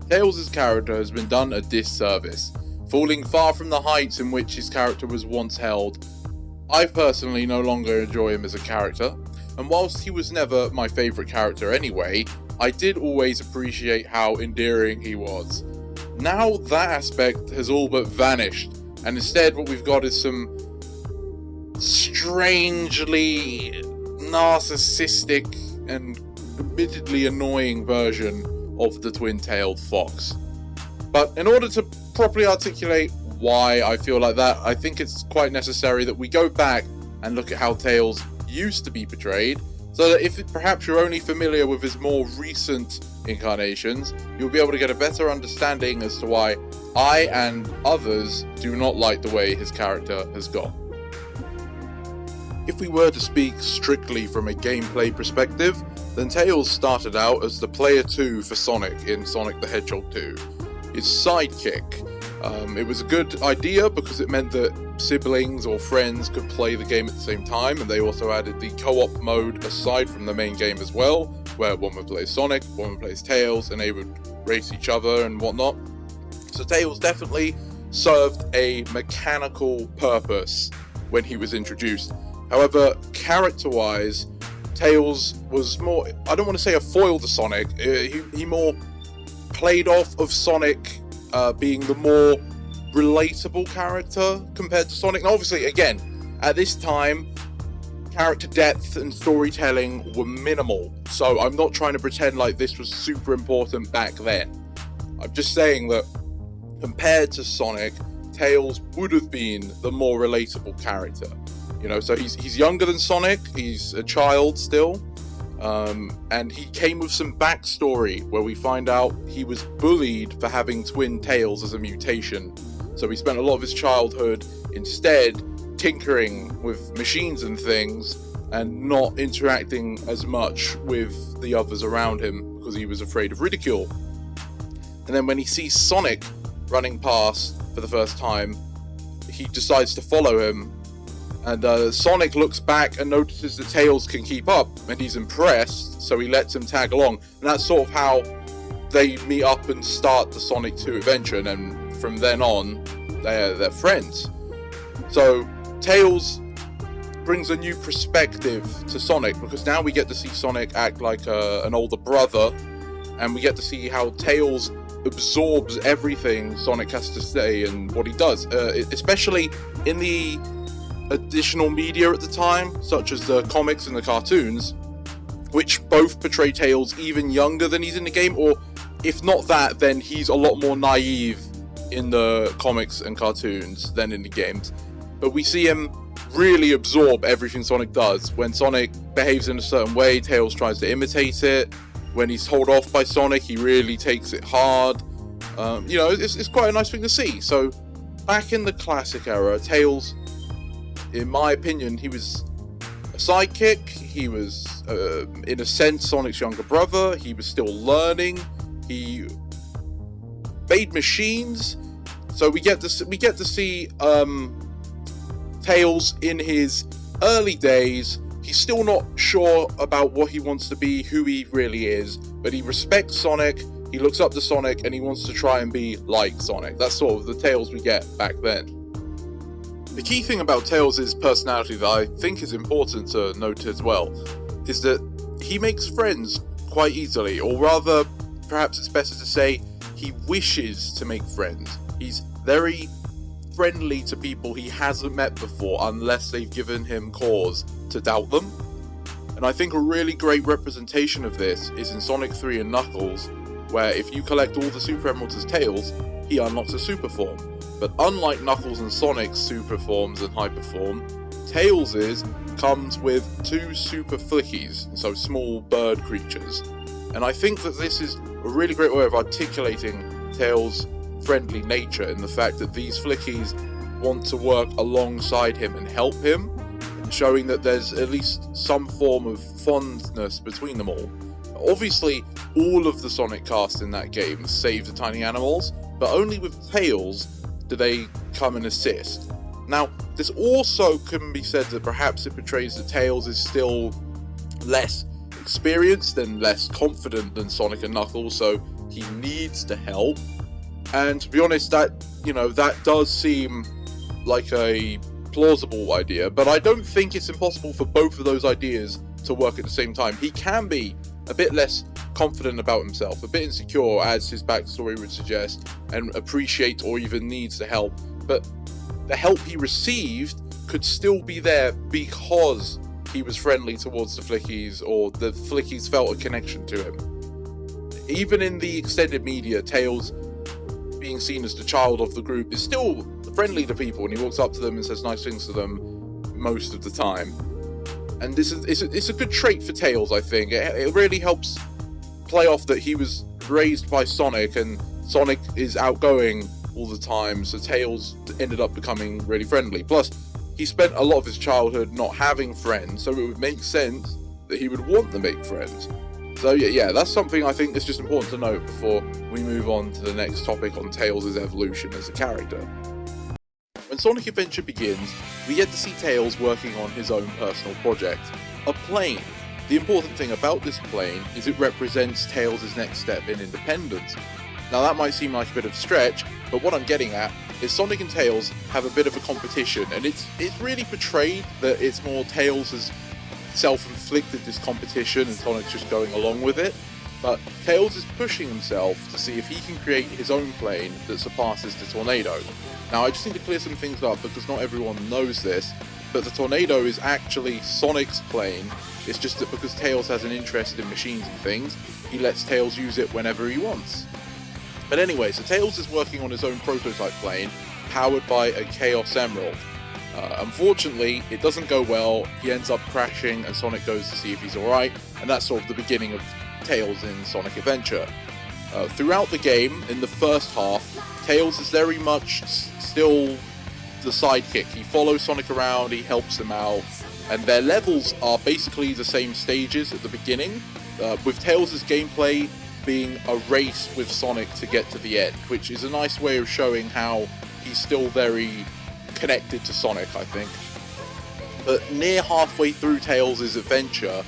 Tails' character has been done a disservice, falling far from the heights in which his character was once held. I personally no longer enjoy him as a character, and whilst he was never my favourite character anyway, I did always appreciate how endearing he was. Now that aspect has all but vanished, and instead what we've got is some strangely narcissistic and admittedly annoying version of the twin-tailed fox. But in order to properly articulate why I feel like that, I think it's quite necessary that we go back and look at how Tails used to be portrayed, so that if perhaps you're only familiar with his more recent incarnations, you'll be able to get a better understanding as to why I and others do not like the way his character has gone. If we were to speak strictly from a gameplay perspective, then Tails started out as the player 2 for Sonic in Sonic the Hedgehog 2. His sidekick. It was a good idea because it meant that siblings or friends could play the game at the same time, and they also added the co-op mode aside from the main game as well, where one would play Sonic, one would play Tails, and they would race each other and whatnot. So Tails definitely served a mechanical purpose when he was introduced. However, character-wise, Tails was more, I don't want to say a foil to Sonic, he more played off of Sonic being the more relatable character compared to Sonic. Now obviously, again, at this time, character depth and storytelling were minimal, so I'm not trying to pretend like this was super important back then. I'm just saying that compared to Sonic, Tails would have been the more relatable character. You know, so he's younger than Sonic, he's a child still, and he came with some backstory where we find out he was bullied for having twin tails as a mutation. So he spent a lot of his childhood instead tinkering with machines and things and not interacting as much with the others around him because he was afraid of ridicule. And then when he sees Sonic running past for the first time, he decides to follow him. And Sonic looks back and notices that Tails can keep up, and he's impressed, so he lets him tag along. And that's sort of how they meet up and start the Sonic 2 adventure, and then from then on, they're friends. So Tails brings a new perspective to Sonic, because now we get to see Sonic act like an older brother, and we get to see how Tails absorbs everything Sonic has to say and what he does, especially in the additional media at the time, such as the comics and the cartoons, which both portray Tails even younger than he's in the game, or if not that, then he's a lot more naive in the comics and cartoons than in the games. But we see him really absorb everything Sonic does. When Sonic behaves in a certain way, Tails tries to imitate it. When he's told off by Sonic, he really takes it hard. You know, it's quite a nice thing to see. So back in the classic era, Tails, in my opinion, he was a sidekick. He was, in a sense, Sonic's younger brother. He was still learning. He made machines. So we get to see Tails in his early days. He's still not sure about what he wants to be, who he really is, but he respects Sonic. He looks up to Sonic, and he wants to try and be like Sonic. That's sort of the Tails we get back then. The key thing about Tails' personality that I think is important to note as well is that he makes friends quite easily, or rather, perhaps it's better to say, he wishes to make friends. He's very friendly to people he hasn't met before unless they've given him cause to doubt them. And I think a really great representation of this is in Sonic 3 and Knuckles, where if you collect all the Super Emeralds as Tails, he unlocks a Super Form. But unlike Knuckles and Sonic's Super Forms and Hyper Form, Tails' comes with 2 Super Flickies, so small bird creatures. And I think that this is a really great way of articulating Tails' friendly nature in the fact that these Flickies want to work alongside him and help him, showing that there's at least some form of fondness between them all. Obviously, all of the Sonic cast in that game save the tiny animals, but only with Tails do they come and assist. Now, this also can be said that perhaps it portrays that Tails is still less experienced and less confident than Sonic and Knuckles, so he needs to help. And to be honest, that does seem like a plausible idea, but I don't think it's impossible for both of those ideas to work at the same time. He can be a bit less confident about himself, a bit insecure, as his backstory would suggest, and appreciate or even needs the help, but the help he received could still be there because he was friendly towards the Flickies, or the Flickies felt a connection to him. Even in the extended media, Tails, being seen as the child of the group, is still friendly to people, and he walks up to them and says nice things to them most of the time. And it's a good trait for Tails, I think. It really helps play off that he was raised by Sonic, and Sonic is outgoing all the time, so Tails ended up becoming really friendly. Plus, he spent a lot of his childhood not having friends, so it would make sense that he would want to make friends. So yeah, that's something I think is just important to note before we move on to the next topic on Tails' evolution as a character. When Sonic Adventure begins, we get to see Tails working on his own personal project, a plane. The important thing about this plane is it represents Tails' next step in independence. Now that might seem like a bit of a stretch, but what I'm getting at is Sonic and Tails have a bit of a competition, and it's really portrayed that it's more Tails has self-inflicted this competition and Sonic's just going along with it. But Tails is pushing himself to see if he can create his own plane that surpasses the Tornado. Now I just need to clear some things up because not everyone knows this, but the Tornado is actually Sonic's plane. It's just that because Tails has an interest in machines and things, he lets Tails use it whenever he wants. But anyway, so Tails is working on his own prototype plane, powered by a Chaos Emerald. Unfortunately, it doesn't go well, he ends up crashing and Sonic goes to see if he's alright, and that's sort of the beginning of Tails in Sonic Adventure. Throughout the game, in the first half, Tails is very much still the sidekick. He follows Sonic around, he helps him out, and their levels are basically the same stages at the beginning, with Tails' gameplay being a race with Sonic to get to the end, which is a nice way of showing how he's still very connected to Sonic, I think. But near halfway through Tails' adventure,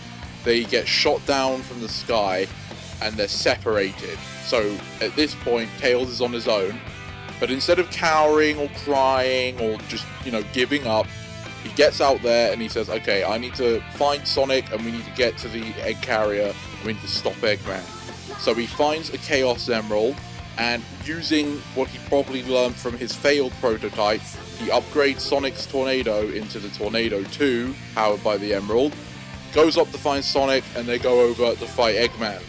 they get shot down from the sky and they're separated. So at this point, Tails is on his own, but instead of cowering or crying or just, giving up, he gets out there and he says, okay, I need to find Sonic and we need to get to the egg carrier and we need to stop Eggman. So he finds a Chaos Emerald, and using what he probably learned from his failed prototype, he upgrades Sonic's Tornado into the Tornado 2, powered by the Emerald, goes up to find Sonic, and they go over to fight Eggman.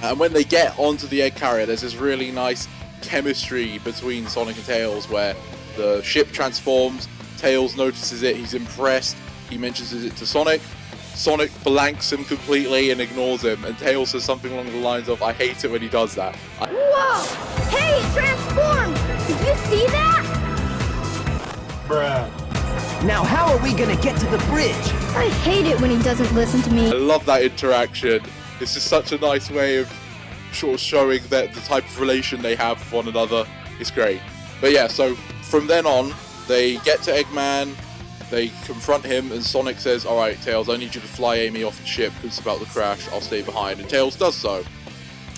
And when they get onto the egg carrier, there's this really nice chemistry between Sonic and Tails, where the ship transforms, Tails notices it, he's impressed, he mentions it to Sonic, Sonic blanks him completely and ignores him, and Tails says something along the lines of, I hate it when he does that. Whoa! Hey, it transformed! Did you see that? Bruh. Now how are we gonna get to the bridge? I hate it when he doesn't listen to me. I love that interaction. It's just such a nice way of sort of showing that the type of relation they have with one another. It's great. But yeah, so from then on, they get to Eggman, they confront him, and Sonic says, alright Tails, I need you to fly Amy off the ship because it's about to crash, I'll stay behind, and Tails does so.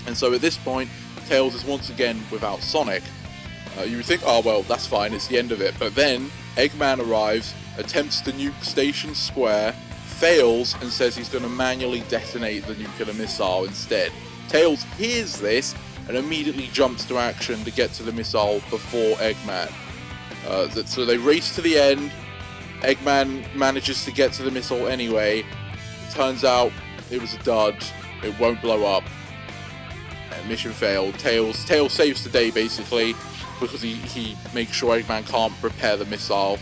And so at this point, Tails is once again without Sonic. You would think, oh well, that's fine, it's the end of it, but then Eggman arrives, attempts to nuke Station Square, fails, and says he's going to manually detonate the nuclear missile instead. Tails hears this and immediately jumps to action to get to the missile before Eggman. So they race to the end. Eggman manages to get to the missile anyway. It turns out it was a dud. It won't blow up. Mission failed. Tails saves the day basically because he makes sure Eggman can't repair the missile.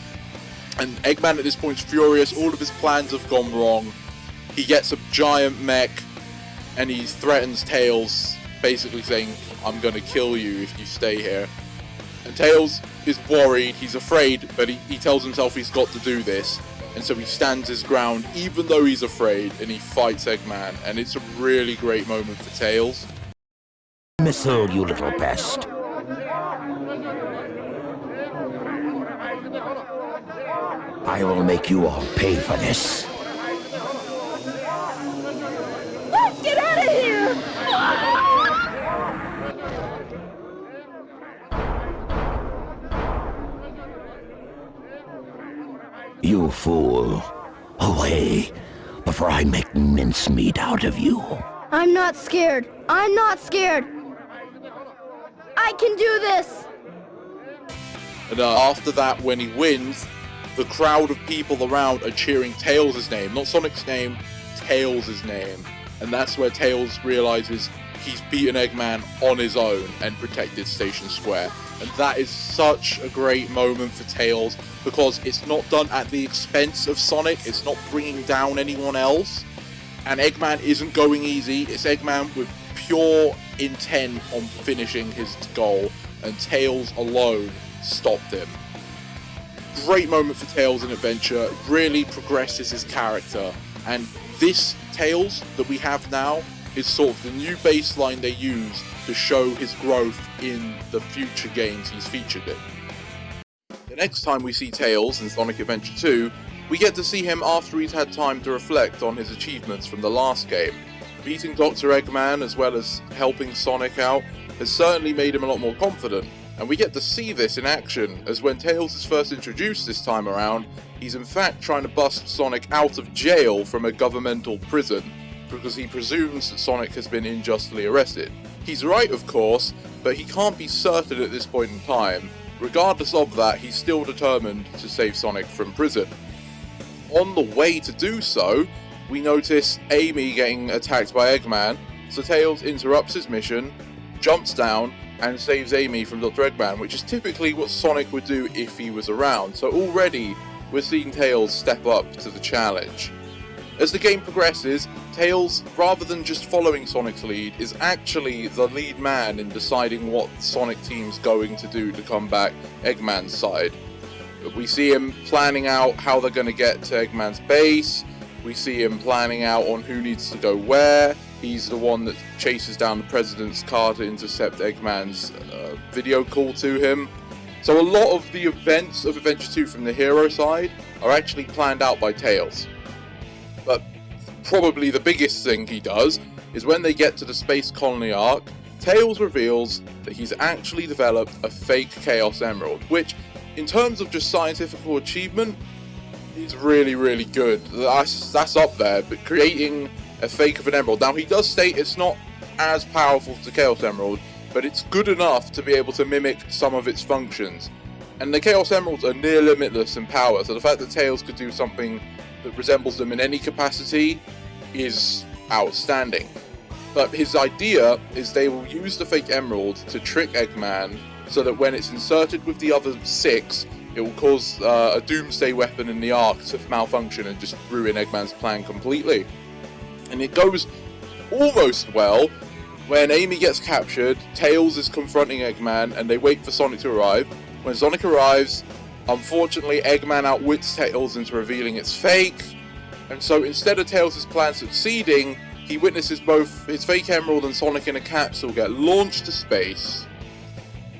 And Eggman at this point is furious. All of his plans have gone wrong. He gets a giant mech and he threatens Tails, basically saying, I'm gonna kill you if you stay here. And Tails is worried, he's afraid, but he tells himself he's got to do this. And so he stands his ground even though he's afraid, and he fights Eggman. And it's a really great moment for Tails. Missile, you little pest. I will make you all pay for this. Let's get out of here! fool. Away, before I make mincemeat out of you. I'm not scared. I'm not scared. I can do this. And after that, when he wins, the crowd of people around are cheering Tails' name, not Sonic's name, Tails' name. And that's where Tails realizes he's beaten Eggman on his own and protected Station Square. And that is such a great moment for Tails, because it's not done at the expense of Sonic, it's not bringing down anyone else, and Eggman isn't going easy. It's Eggman with pure intent on finishing his goal, and Tails alone stopped him. Great moment for Tails in Adventure, really progresses his character, and this Tails that we have now is sort of the new baseline they use to show his growth in the future games he's featured in. The next time we see Tails in Sonic Adventure 2, we get to see him after he's had time to reflect on his achievements from the last game. Beating Dr. Eggman as well as helping Sonic out has certainly made him a lot more confident, and we get to see this in action, as when Tails is first introduced this time around, he's in fact trying to bust Sonic out of jail from a governmental prison, because he presumes that Sonic has been unjustly arrested. He's right, of course, but he can't be certain at this point in time. Regardless of that, he's still determined to save Sonic from prison. On the way to do so, we notice Amy getting attacked by Eggman, so Tails interrupts his mission, jumps down, and saves Amy from Dr. Eggman, which is typically what Sonic would do if he was around. So already, we're seeing Tails step up to the challenge. As the game progresses, Tails, rather than just following Sonic's lead, is actually the lead man in deciding what Sonic team's going to do to combat Eggman's side. We see him planning out how they're going to get to Eggman's base, we see him planning out on who needs to go where. He's the one that chases down the President's car to intercept Eggman's video call to him. So a lot of the events of Adventure 2 from the hero side are actually planned out by Tails. But probably the biggest thing he does is when they get to the Space Colony arc, Tails reveals that he's actually developed a fake Chaos Emerald, which, in terms of just scientific achievement, is really, really good. That's up there, but creating a fake of an emerald. Now, he does state it's not as powerful as the Chaos Emerald, but it's good enough to be able to mimic some of its functions. And the Chaos Emeralds are near limitless in power, so the fact that Tails could do something that resembles them in any capacity is outstanding. But his idea is they will use the fake emerald to trick Eggman so that when it's inserted with the other 6, it will cause a doomsday weapon in the arc to malfunction and just ruin Eggman's plan completely. And it goes almost well. When Amy gets captured, Tails is confronting Eggman and they wait for Sonic to arrive. When Sonic arrives, unfortunately Eggman outwits Tails into revealing it's fake, and so instead of Tails' plan succeeding, he witnesses both his fake emerald and Sonic in a capsule get launched to space.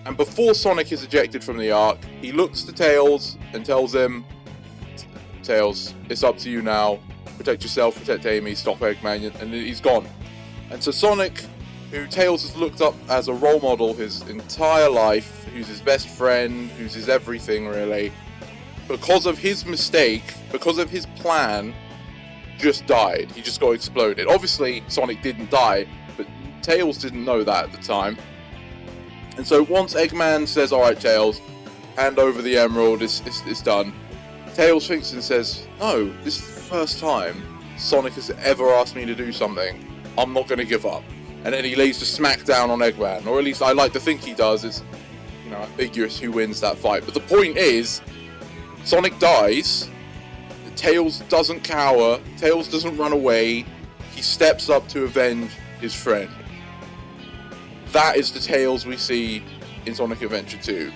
And before Sonic is ejected from the arc, he looks to Tails and tells him, Tails, it's up to you now. Protect yourself, protect Amy, stop Eggman, and he's gone. And so Sonic, who Tails has looked up as a role model his entire life, who's his best friend, who's his everything really, because of his mistake, because of his plan, just died. He just got exploded. Obviously, Sonic didn't die, but Tails didn't know that at the time. And so once Eggman says, alright Tails, hand over the emerald, it's done, Tails thinks and says, no, this is the first time Sonic has ever asked me to do something. I'm not going to give up. And then he lays the smack down on Eggman, or at least I like to think he does. It's, ambiguous who wins that fight. But the point is, Sonic dies, Tails doesn't cower, Tails doesn't run away, he steps up to avenge his friend. That is the Tails we see in Sonic Adventure 2.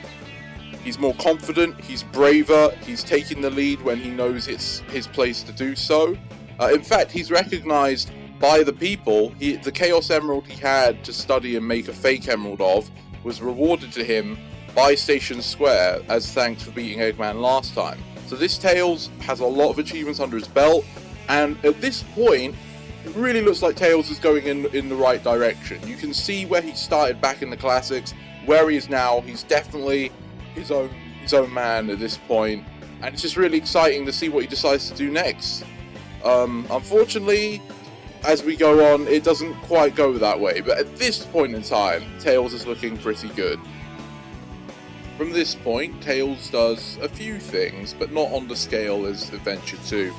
He's more confident, he's braver, he's taking the lead when he knows it's his place to do so. In fact, he's recognized by the people. The Chaos Emerald he had to study and make a fake emerald of was rewarded to him by Station Square as thanks for beating Eggman last time. So this Tails has a lot of achievements under his belt, and at this point, it really looks like Tails is going in the right direction. You can see where he started back in the classics, where he is now. He's definitely his own man at this point. and it's just really exciting to see what he decides to do next. Unfortunately, as we go on, it doesn't quite go that way, but at this point in time, Tails is looking pretty good. From this point, Tails does a few things, but not on the scale as Adventure 2.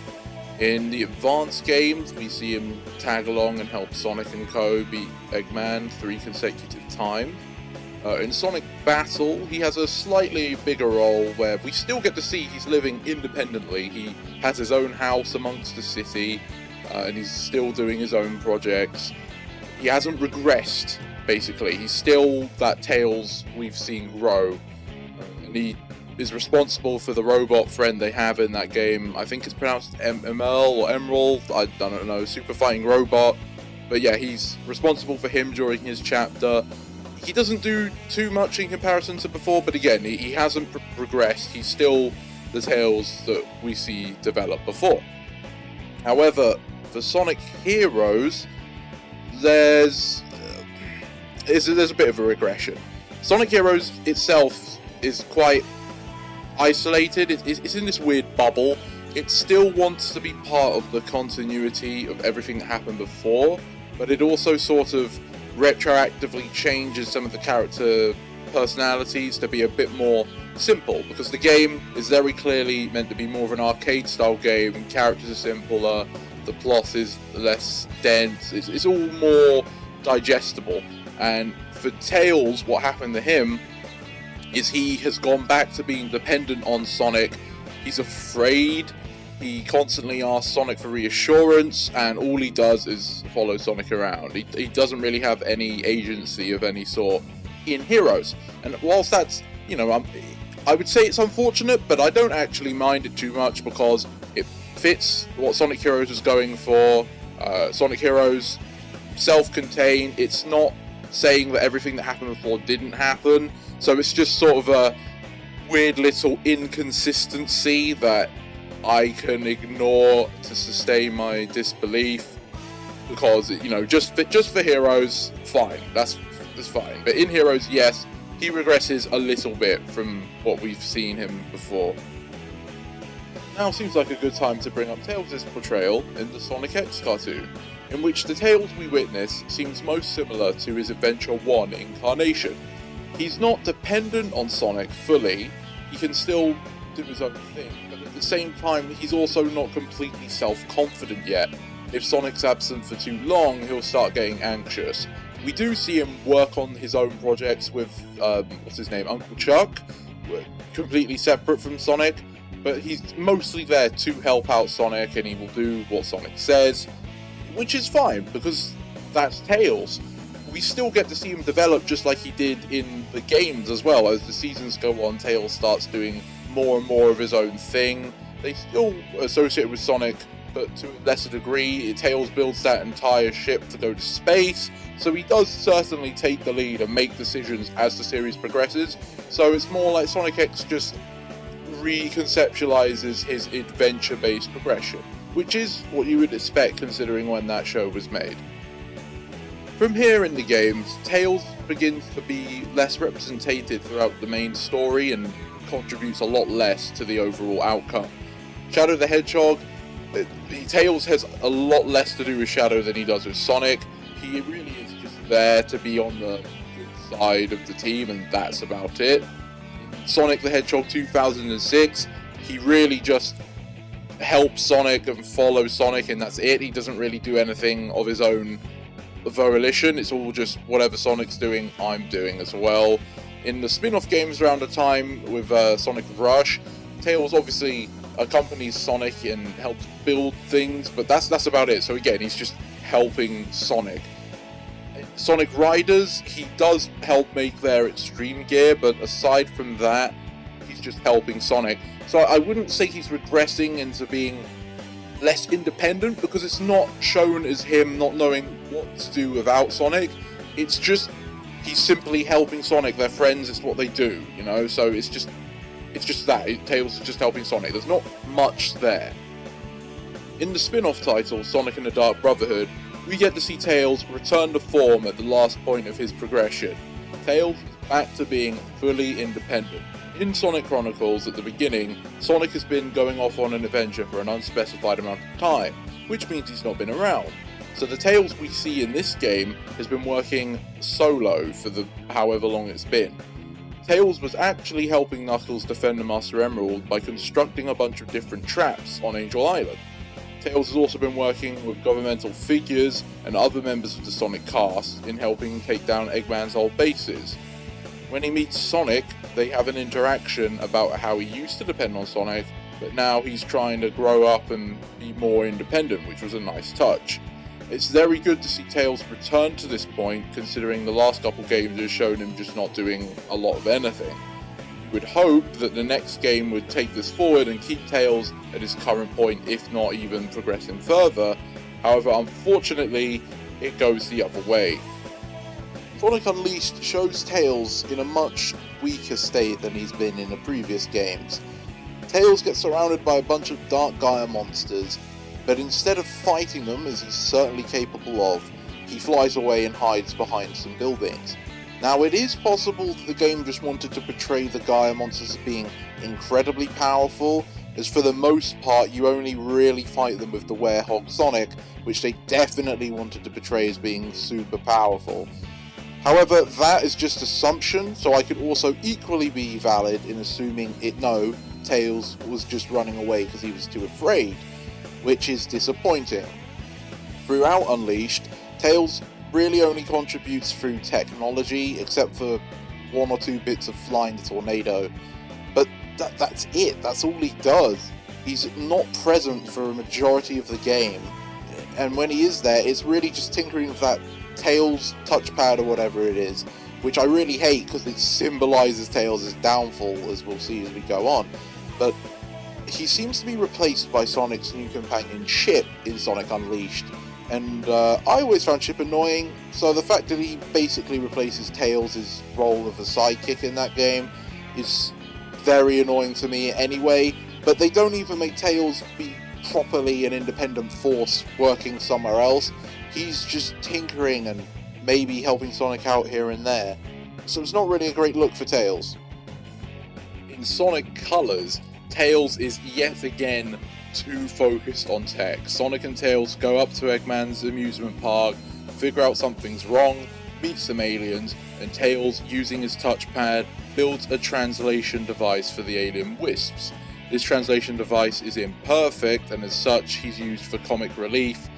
In the advanced games, we see him tag along and help Sonic and Co. beat Eggman 3 consecutive times. In Sonic Battle, he has a slightly bigger role where we still get to see he's living independently. He has his own house amongst the city, and he's still doing his own projects. He hasn't regressed, basically. He's still that Tails we've seen grow. And he is responsible for the robot friend they have in that game. I think it's pronounced ML or Emerald, I don't know, Super Fighting Robot. But yeah, he's responsible for him during his chapter. He doesn't do too much in comparison to before, but again, he hasn't regressed. He's still the Tails that we see develop before. However, for Sonic Heroes, there's a bit of a regression. Sonic Heroes itself is quite isolated. It's in this weird bubble. It still wants to be part of the continuity of everything that happened before, but it also sort of retroactively changes some of the character personalities to be a bit more simple, because the game is very clearly meant to be more of an arcade style game, and characters are simpler, the plot is less dense, it's all more digestible. And for Tails, what happened to him is he has gone back to being dependent on Sonic. He's afraid. He constantly asks Sonic for reassurance, and all he does is follow Sonic around. He doesn't really have any agency of any sort in Heroes. And whilst that's, I would say it's unfortunate, but I don't actually mind it too much because it fits what Sonic Heroes was going for. Sonic Heroes, self-contained. It's not saying that everything that happened before didn't happen. So it's just sort of a weird little inconsistency that I can ignore to sustain my disbelief, because just for Heroes, fine, that's fine. But in Heroes, yes, he regresses a little bit from what we've seen him before. Now seems like a good time to bring up Tails' portrayal in the Sonic X cartoon, in which the Tails we witness seems most similar to his Adventure 1 incarnation. He's not dependent on Sonic fully, he can still do his own thing, but at the same time he's also not completely self-confident yet. If Sonic's absent for too long, he'll start getting anxious. We do see him work on his own projects with, Uncle Chuck, completely separate from Sonic, but he's mostly there to help out Sonic, and he will do what Sonic says, which is fine, because that's Tails. We still get to see him develop just like he did in the games as well. As the seasons go on, Tails starts doing more and more of his own thing. They still associate with Sonic, but to a lesser degree. Tails builds that entire ship to go to space, so he does certainly take the lead and make decisions as the series progresses. So it's more like Sonic X just reconceptualizes his adventure-based progression, which is what you would expect considering when that show was made. From here in the games, Tails begins to be less represented throughout the main story and contributes a lot less to the overall outcome. Shadow the Hedgehog, Tails has a lot less to do with Shadow than he does with Sonic. He really is just there to be on the good side of the team, and that's about it. In Sonic the Hedgehog 2006, he really just helps Sonic and follows Sonic, and that's it. He doesn't really do anything of his own volition. It's all just whatever Sonic's doing, I'm doing as well. In the spin-off games around the time with Sonic Rush, Tails obviously accompanies Sonic and helps build things, but that's about it. So again, he's just helping Sonic. Sonic Riders, he does help make their extreme gear, but aside from that, he's just helping Sonic. So I wouldn't say he's regressing into being less independent, because it's not shown as him not knowing what to do without Sonic. It's just he's simply helping Sonic. They're friends, it's what they do, so it's just that. Tails is just helping Sonic. There's not much there. In the spin-off title, Sonic and the Dark Brotherhood, we get to see Tails return to form at the last point of his progression. Tails is back to being fully independent. In Sonic Chronicles, at the beginning, Sonic has been going off on an adventure for an unspecified amount of time, which means he's not been around. So the Tails we see in this game has been working solo for the however long it's been. Tails was actually helping Knuckles defend the Master Emerald by constructing a bunch of different traps on Angel Island. Tails has also been working with governmental figures and other members of the Sonic cast in helping take down Eggman's old bases. When he meets Sonic, they have an interaction about how he used to depend on Sonic, but now he's trying to grow up and be more independent, which was a nice touch. It's very good to see Tails return to this point, considering the last couple games have shown him just not doing a lot of anything. You would hope that the next game would take this forward and keep Tails at his current point, if not even progress him further. However, unfortunately, it goes the other way. Sonic Unleashed shows Tails in a much weaker state than he's been in the previous games. Tails gets surrounded by a bunch of Dark Gaia monsters, but instead of fighting them, as he's certainly capable of, he flies away and hides behind some buildings. Now, it is possible that the game just wanted to portray the Gaia monsters as being incredibly powerful, as for the most part you only really fight them with the Werehog Sonic, which they definitely wanted to portray as being super powerful. However, that is just assumption, so I could also equally be valid in assuming Tails was just running away because he was too afraid, which is disappointing. Throughout Unleashed, Tails really only contributes through technology, except for one or two bits of flying the tornado, but that's it, that's all he does. He's not present for a majority of the game, and when he is there, it's really just tinkering with that Tails touchpad or whatever it is, which I really hate because it symbolises Tails' downfall, as we'll see as we go on. But he seems to be replaced by Sonic's new companion Chip in Sonic Unleashed, and I always found Chip annoying, so the fact that he basically replaces Tails' role of a sidekick in that game is very annoying to me anyway. But they don't even make Tails be properly an independent force working somewhere else. He's just tinkering and maybe helping Sonic out here and there, so it's not really a great look for Tails. In Sonic Colors, Tails is yet again too focused on tech. Sonic and Tails go up to Eggman's amusement park, figure out something's wrong, meet some aliens, and Tails, using his touchpad, builds a translation device for the alien wisps. This translation device is imperfect, and as such he's used for comic relief,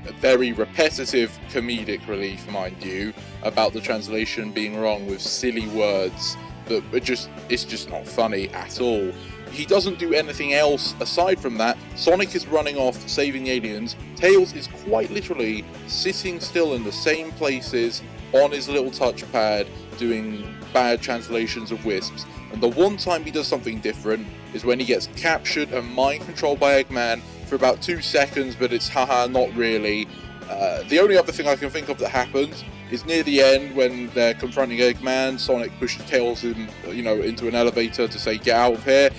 a very repetitive comedic relief, mind you, about the translation being wrong with silly words that it's just not funny at all. He doesn't do anything else aside from that. Sonic is running off, saving the aliens. Tails is quite literally sitting still in the same places on his little touchpad doing bad translations of wisps. And the one time he does something different is when he gets captured and mind controlled by Eggman for about 2 seconds, but it's haha, not really. The only other thing I can think of that happens is near the end when they're confronting Eggman. Sonic pushes Tails into an elevator to say, get out of here.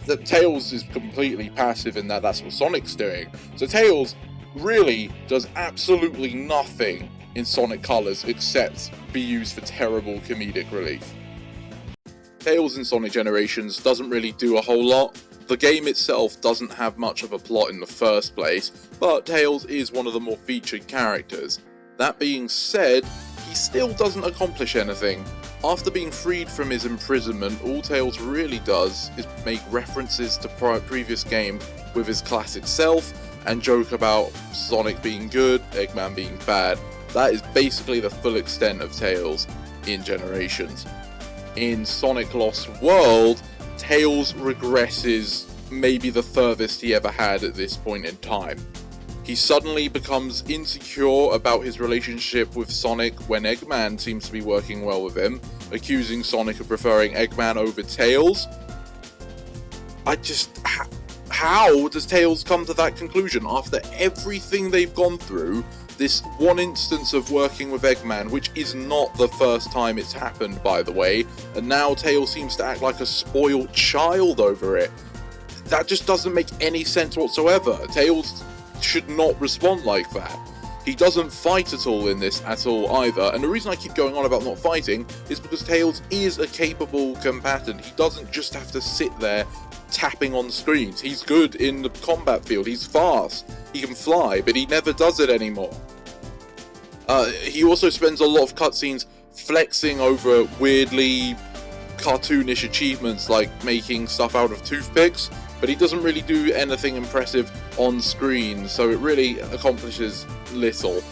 The Tails is completely passive in that's what Sonic's doing. So Tails really does absolutely nothing in Sonic Colors except be used for terrible comedic relief. Tails in Sonic Generations doesn't really do a whole lot. The game itself doesn't have much of a plot in the first place, but Tails is one of the more featured characters. That being said, he still doesn't accomplish anything. After being freed from his imprisonment, all Tails really does is make references to previous game with his classic self, and joke about Sonic being good, Eggman being bad. That is basically the full extent of Tails in Generations. In Sonic Lost World, Tails regresses maybe the furthest he ever had at this point in time. He suddenly becomes insecure about his relationship with Sonic when Eggman seems to be working well with him, accusing Sonic of preferring Eggman over Tails. How does Tails come to that conclusion after everything they've gone through? This one instance of working with Eggman, which is not the first time it's happened, by the way, and now Tails seems to act like a spoiled child over it. That just doesn't make any sense whatsoever. Tails should not respond like that. He doesn't fight at all in this at all either, and the reason I keep going on about not fighting is because Tails is a capable combatant. He doesn't just have to sit there tapping on screens. He's good in the combat field, he's fast, he can fly, but he never does it anymore. He also spends a lot of cutscenes flexing over weirdly cartoonish achievements like making stuff out of toothpicks, but he doesn't really do anything impressive on screen, so it really accomplishes little.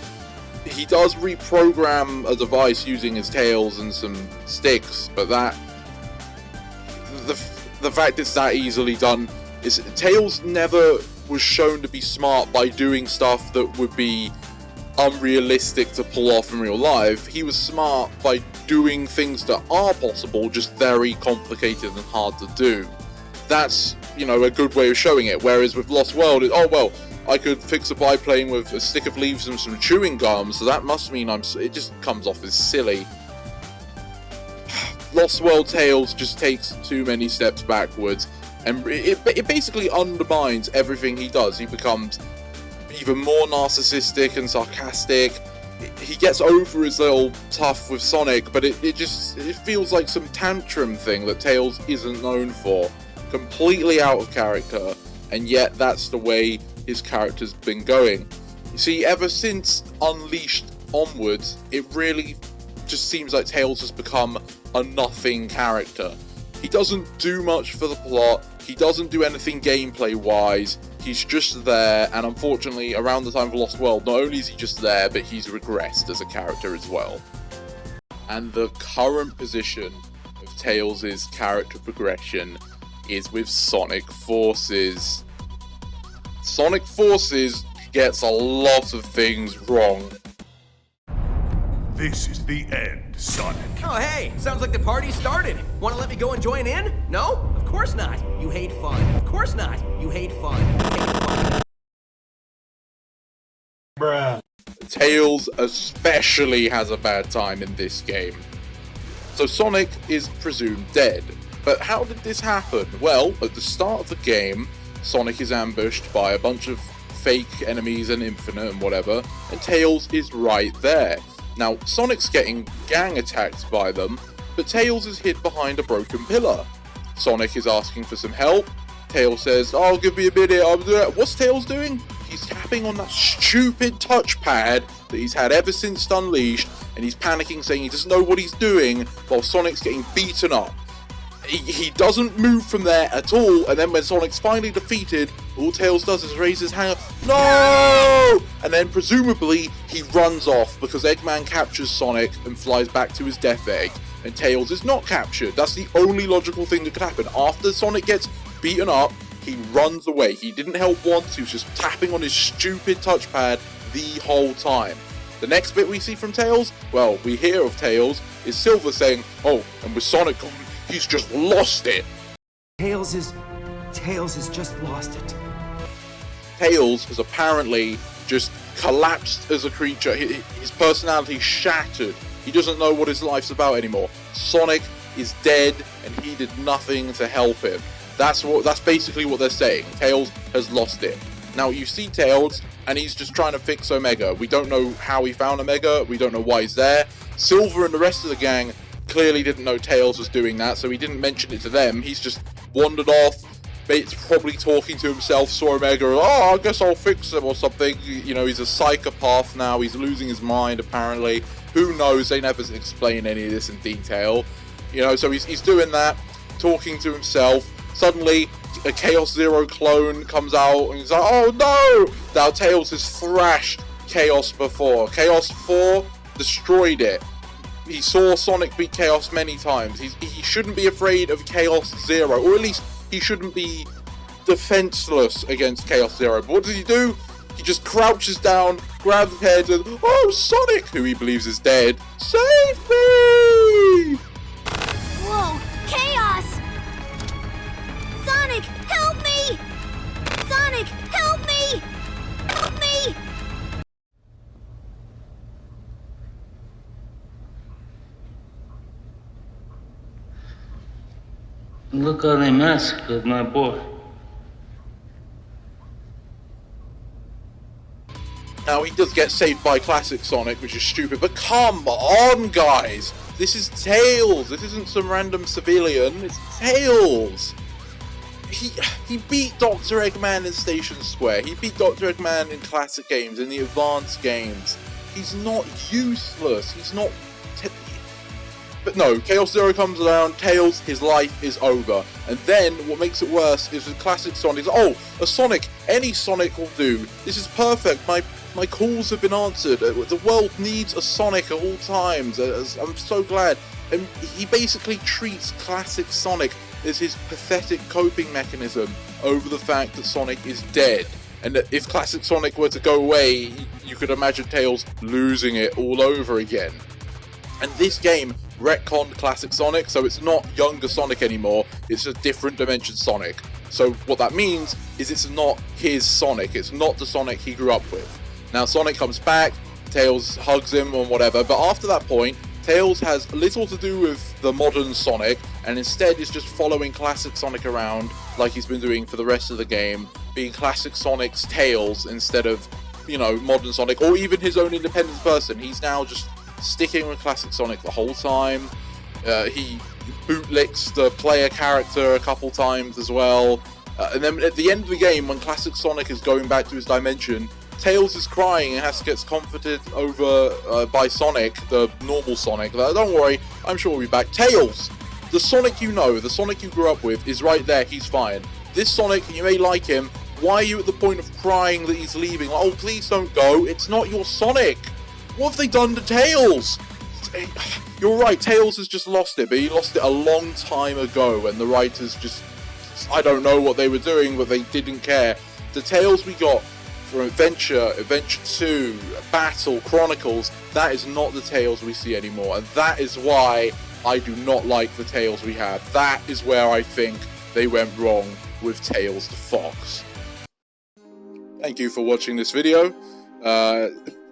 He does reprogram a device using his tails and some sticks, but the fact it's that easily done is Tails never was shown to be smart by doing stuff that would be unrealistic to pull off in real life. He was smart by doing things that are possible, just very complicated and hard to do. That's, you know, a good way of showing it, whereas with Lost World, oh well, I could fix a biplane with a stick of leaves and some chewing gum, so that must mean it just comes off as silly. Lost World Tails just takes too many steps backwards, and it basically undermines everything he does. He becomes even more narcissistic and sarcastic. He gets over his little tough with Sonic, but it feels like some tantrum thing that Tails isn't known for. Completely out of character, and yet that's the way his character's been going. You see, ever since Unleashed onwards, it really just seems like Tails has become a nothing character. He doesn't do much for the plot, he doesn't do anything gameplay wise, he's just there, and unfortunately around the time of Lost World, not only is he just there, but he's regressed as a character as well. And the current position of Tails' character progression is with Sonic Forces. Sonic Forces gets a lot of things wrong. This is the end, Sonic. Oh, hey, sounds like the party started. Want to let me go and join in? No? Of course not. You hate fun. Of course not. You hate fun. You hate fun. Bruh. Tails especially has a bad time in this game. So Sonic is presumed dead. But how did this happen? Well, at the start of the game, Sonic is ambushed by a bunch of fake enemies and Infinite and whatever, and Tails is right there. Now, Sonic's getting gang attacked by them, but Tails is hid behind a broken pillar. Sonic is asking for some help. Tails says, "Oh, give me a minute, I'll do it." What's Tails doing? He's tapping on that stupid touchpad that he's had ever since Unleashed, and he's panicking, saying he doesn't know what he's doing, while Sonic's getting beaten up. He doesn't move from there at all, and then when Sonic's finally defeated, all Tails does is raise his hand, "No!" And then presumably he runs off because Eggman captures Sonic and flies back to his death egg, and Tails is not captured. That's the only logical thing that could happen. After Sonic gets beaten up, he runs away. He didn't help once, he was just tapping on his stupid touchpad the whole time. The next bit we see from Tails, well, we hear of Tails, is Silver saying, "Oh, and with Sonic gone, he's just lost it." Tails has just lost it. Tails has apparently just collapsed as a creature. His personality shattered. He doesn't know what his life's about anymore. Sonic is dead, and he did nothing to help him. That's basically what they're saying. Tails has lost it. Now you see Tails, and he's just trying to fix Omega. We don't know how he found Omega. We don't know why he's there. Silver and the rest of the gang clearly didn't know Tails was doing that, so he didn't mention it to them. He's just wandered off. It's probably talking to himself, saw Omega, "Oh, I guess I'll fix him," or something. You know, he's a psychopath now. He's losing his mind, apparently. Who knows? They never explain any of this in detail. You know, so he's doing that, talking to himself. Suddenly, a Chaos Zero clone comes out, and he's like, "Oh no!" Now, Tails has thrashed Chaos before. Chaos 4 destroyed it. He saw Sonic beat Chaos many times. He shouldn't be afraid of Chaos Zero, or at least he shouldn't be defenseless against Chaos Zero. But what does he do? He just crouches down, grabs his head, and "Oh, Sonic," who he believes is dead, "save me!" Whoa, chaos! Sonic, help me! Sonic, help me! Help me! Look how they massacred my boy. Now, he does get saved by Classic Sonic, which is stupid, but come on, guys! This is Tails! This isn't some random civilian, it's Tails! He beat Dr. Eggman in Station Square, he beat Dr. Eggman in classic games, in the advanced games. He's not useless, he's not... But no, Chaos Zero comes around, Tails, his life is over. And then, what makes it worse is with classic Sonic, oh, a Sonic, any Sonic will do. This is perfect, my calls have been answered. The world needs a Sonic at all times. I'm so glad. And he basically treats classic Sonic as his pathetic coping mechanism over the fact that Sonic is dead. And that if classic Sonic were to go away, you could imagine Tails losing it all over again. And this game retconned classic Sonic, so it's not younger Sonic anymore, it's a different dimension Sonic. So what that means is it's not his Sonic, it's not the Sonic he grew up with. Now Sonic comes back, Tails hugs him or whatever, but after that point, Tails has little to do with the modern Sonic, and instead is just following classic Sonic around like he's been doing for the rest of the game, being classic Sonic's Tails instead of, you know, modern Sonic, or even his own independent person. He's now just sticking with classic Sonic the whole time. He bootlicks the player character a couple times as well. And then at the end of the game, when classic Sonic is going back to his dimension, Tails is crying and gets comforted over by Sonic, the normal Sonic. Don't worry, I'm sure we'll be back. Tails! The Sonic you know, the Sonic you grew up with, is right there, he's fine. This Sonic, you may like him, why are you at the point of crying that he's leaving? Like, oh, please don't go, it's not your Sonic! What have they done to Tails? You're right, Tails has just lost it, but he lost it a long time ago, and the writers just... I don't know what they were doing, but they didn't care. The Tails we got from Adventure, Adventure 2, Battle, Chronicles, that is not the Tails we see anymore, and that is why I do not like the Tails we have. That is where I think they went wrong with Tails the Fox. Thank you for watching this video.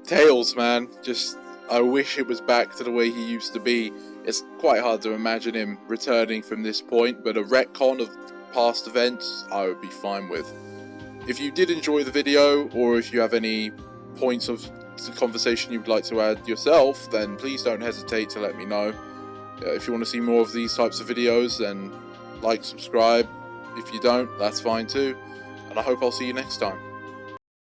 Tails, man, just, I wish it was back to the way he used to be. It's quite hard to imagine him returning from this point, but a retcon of past events, I would be fine with. If you did enjoy the video, or if you have any points of conversation you'd like to add yourself, then please don't hesitate to let me know. If you want to see more of these types of videos, then like, subscribe. If you don't, that's fine too. And I hope I'll see you next time.